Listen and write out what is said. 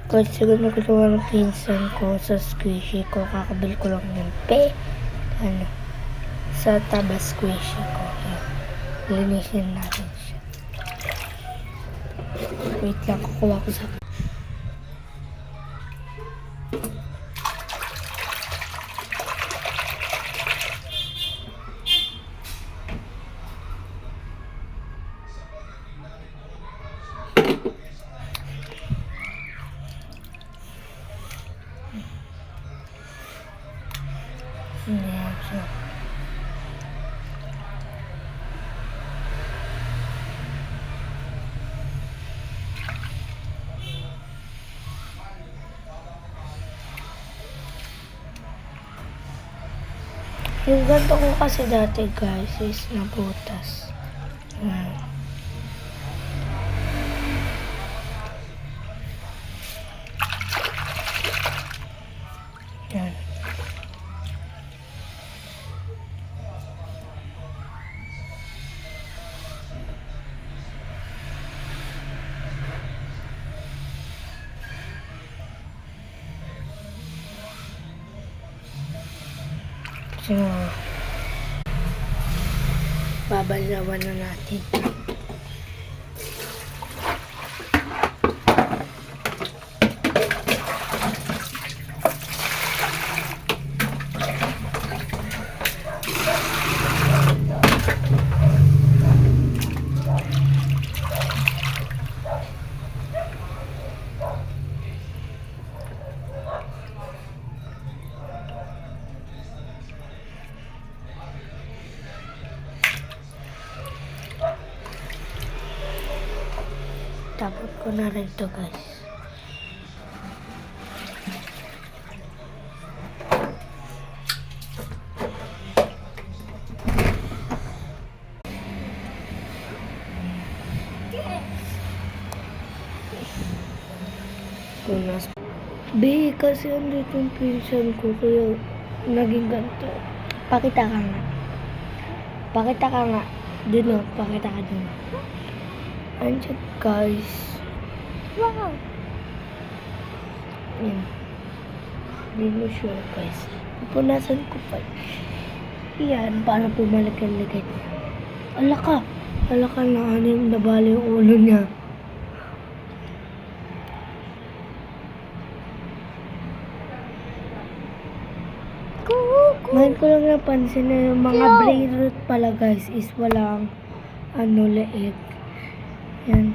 Kahit siguro nagagawa ng pinsan ko sa squishy ko, kakabil ko lang yung sa taba squishy ko. Yan. Linisin natin siya. Wait lang, kukuha ko sa... Yan siya. Yung ganito ko kasi dati guys is nabutas. Yan. So, babalawan na natin. Tapos ko na rin to guys. Punas. Kasi andito yung pinsan ko kaya naging ganito. Pakita ka nga. Pakita ka nga. Dun o, pakita ka dun. Andiyan guys. Wow! Yan. Hindi mo sure guys. Pupunasan ko pa. Yan, para pumalagan-lagan niya. Ala ka na anim na bali yung ulo niya. Ngayon ko lang napansin na yung mga brain root pala guys is walang leeg. Yan,